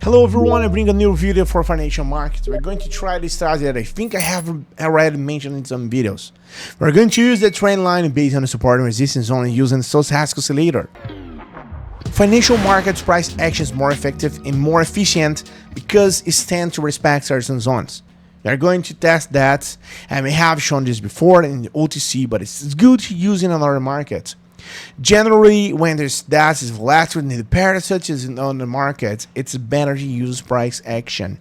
Hello everyone, I bring a new video for financial markets. We're going to try this strategy that I think I have already mentioned in some videos. We're going to use the trend line based on the support and resistance zone using the stochastic oscillator. Financial markets price action is more effective and more efficient because it tends to respect certain zones. We are going to test that, and we have shown this before in the OTC, but it's good to use in another market. Generally, when there's that is volatile in the pairs such as in other markets, it's better to use price action.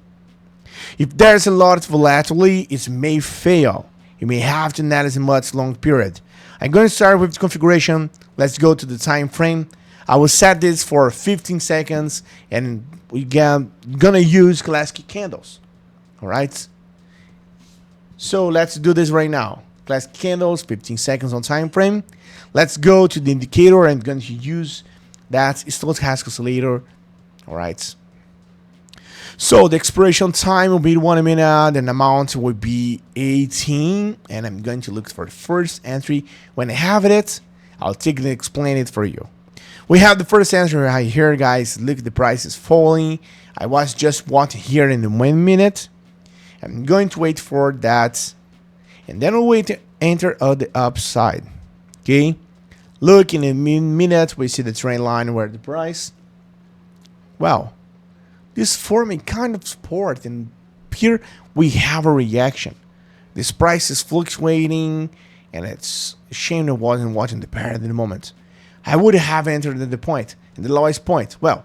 If there's a lot of volatility, it may fail. You may have to analyze a much long period. I'm going to start with the configuration. Let's go to the time frame. I will set this for 15 seconds, and gonna use classic candles. All right. So let's do this right now. Classic candles, 15 seconds on time frame. Let's go to the indicator. I'm going to use that stochastic oscillator. All right. So the expiration time will be 1 minute, and amount will be 18. And I'm going to look for the first entry. When I have it, I'll take and explain it for you. We have the first entry right here, guys. Look, the price is falling. I was just watching here in the 1 minute. I'm going to wait for that, and then we'll wait to enter on the upside. Okay, look, in a minute we see the trend line where the price, well, this forming kind of support, and here we have a reaction. This price is fluctuating, and it's a shame I wasn't watching the pair at the moment. I would have entered at the point, in the lowest point. Well,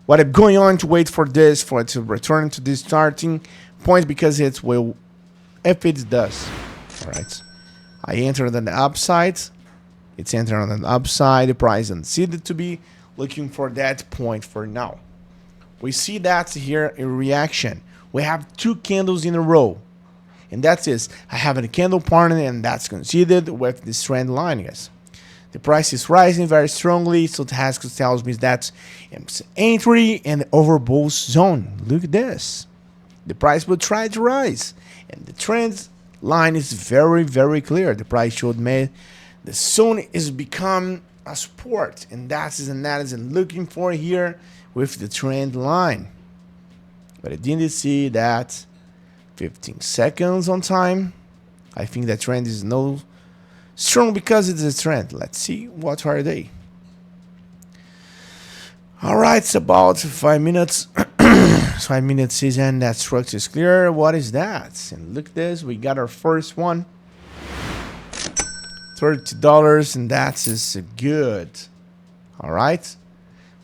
what I'm going on to wait for this, for it to return to this starting point, because it will, if it does. All right, I entered on the upside. It's entered on the upside. The price considered to be looking for that point for now. We see that here a reaction. We have two candles in a row, and that's it. I have a candle pattern, and that's considered with this trend line, guys. The price is rising very strongly, so Stochastic tells me that it's entry in the overbought zone. Look at this. The price will try to rise, and the trend line is very, very clear. The price showed me the zone is become a support, and that's his analysis looking for here with the trend line. But I didn't see that 15 seconds on time. I think that trend is no strong because it's a trend. Let's see what are they. All right, it's about 5 minutes. 5 minutes season. That structure is clear. What is that? And look at this. We got our first one. $30, and that is good. All right.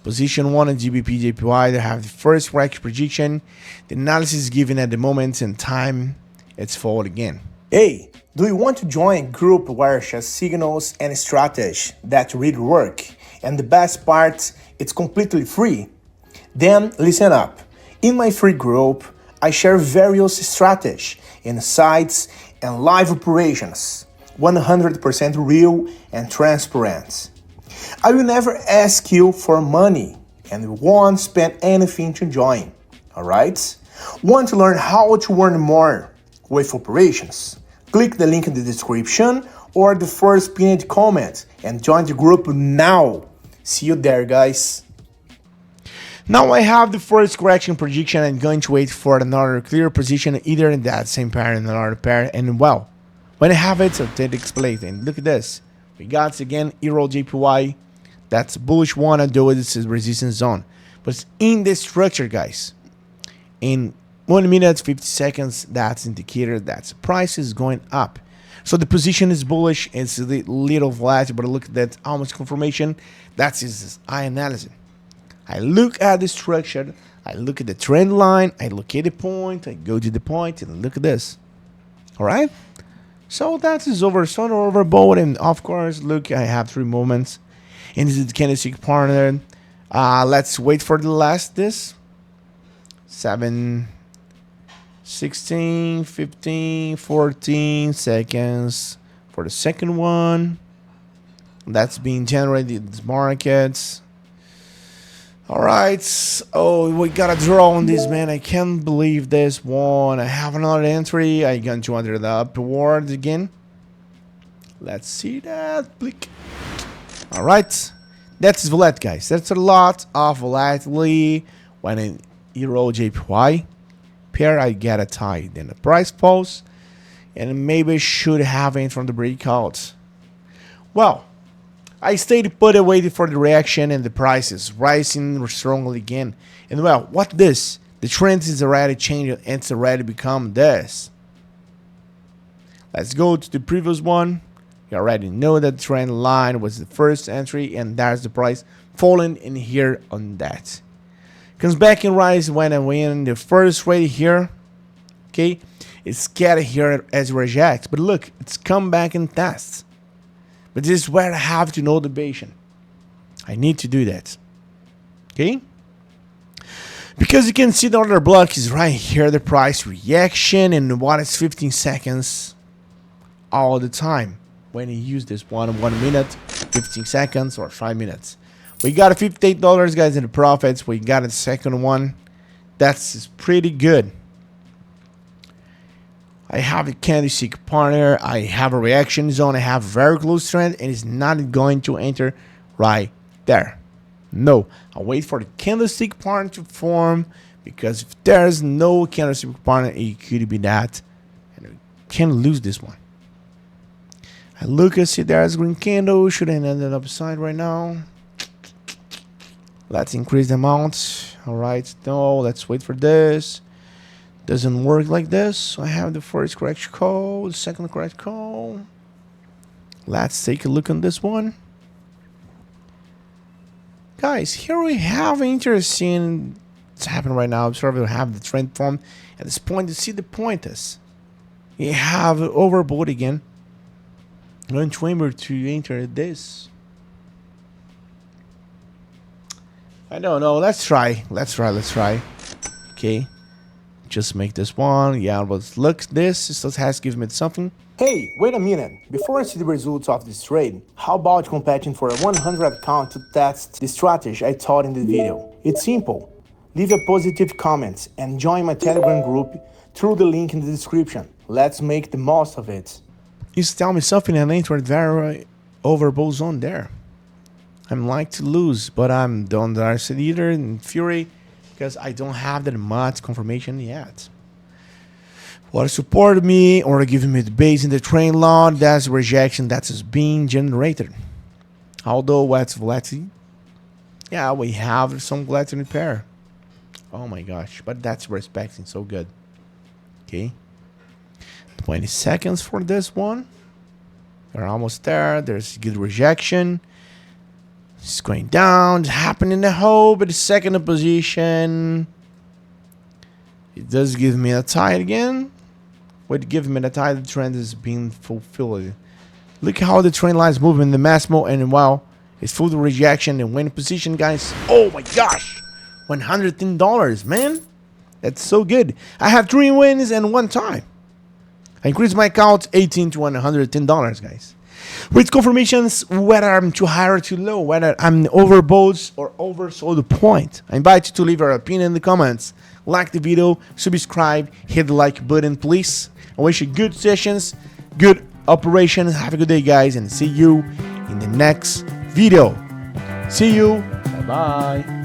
Position 1 in GBP JPY. They have the first correct prediction. The analysis is given at the moment and time. It's forward again. Hey, do you want to join a group where share signals and strategy that really work? And the best part, it's completely free. Then listen up. In my free group, I share various strategies, insights, and live operations. 100% real and transparent. I will never ask you for money and won't spend anything to join. Alright? Want to learn how to earn more with operations? Click the link in the description or the first pinned comment and join the group now. See you there, guys. Now I have the first correction prediction. I'm going to wait for another clear position either in that same pair and another pair, and well, when I have it, I'll take it explain. And look at this. We got again Euro JPY. That's bullish one, although this is resistance zone. But it's in this structure, guys. In 1 minute 50 seconds, that's indicator that the price is going up. So the position is bullish. It's a little volatile, but look at that almost confirmation. That's his eye analysis. I look at the structure. I look at the trend line. I look at the point. I go to the point and look at this. All right. So that is overbought, and of course, look, I have 3 moments. And this is the candlestick partner. Let's wait for the last this. 7, 16, 15, 14 seconds for the second one. That's being generated in these markets. All right. Oh, we got a draw on this, man. I can't believe this one. I have another entry. I'm going to enter the upward again. Let's see that. Click. All right. That's volatile, guys. That's a lot of volatility when Euro JPY pair, I get a tie. Then the price falls, and maybe should have entered from the breakout. Well, I stayed put and waited for the reaction, and the price is rising strongly again. And well, what this? The trend is already changed and it's already become this. Let's go to the previous one. You already know that trend line was the first entry, and there's the price falling in here on that. Comes back and rise when I win the first trade here. Okay, it's scattered here as reject, but look, it's come back and tests. But this is where I have to know the patient. I need to do that. Okay? Because you can see the order block is right here, the price reaction, and what is 15 seconds all the time. When you use this 1 minute, 15 seconds, or 5 minutes. We got a $58, guys, in the profits. We got a second one. That's pretty good. I have a candlestick partner. I have a reaction zone. I have very close trend, and it's not going to enter right there. No, I'll wait for the candlestick partner to form, because if there's no candlestick partner, it could be that, and we can lose this one. I look and see there's green candle. Should have ended upside right now. Let's increase the amount. All right, no, let's wait for this. Doesn't work like this. I have the first correct call, the second correct call. Let's take a look on this one. Guys, here we have interesting. It's happening right now. Observe, we have the trend form at this point. To see the point is, you have overbought again. I'm going to aim to enter this. I don't know. Let's try. Okay. Just make this one. Yeah, but look, this just has given me something. Hey, wait a minute. Before I see the results of this trade, how about competing for a 100 account to test the strategy I taught in the video? It's simple. Leave a positive comment and join my Telegram group through the link in the description. Let's make the most of it. You tell me something and entered very overbought zone there. I'm like to lose, but I'm don't understand either in Fury because I don't have that much confirmation yet. What supported me or giving me the base in the train line, that's rejection that is being generated. Although what's volatility? Yeah, we have some volatility pair. Oh my gosh, but that's respecting so good. Okay. 20 seconds for this one. We're almost there. There's good rejection. It's going down. It's happening in the hole, but the second position. It does give me a tie again. Would give me the tie. The trend is being fulfilled. Look how the trend line is moving. The Massimo, and wow, it's full of rejection and win position, guys. Oh my gosh, $110, man. That's so good. I have 3 wins and 1 tie. I increased my account 18 to $110, guys. With confirmations whether I'm too high or too low, whether I'm overbought or oversold the point. I invite you to leave your opinion in the comments. Like the video, subscribe, hit the like button, please. I wish you good sessions, good operations. Have a good day, guys, and see you in the next video. See you. Bye-bye.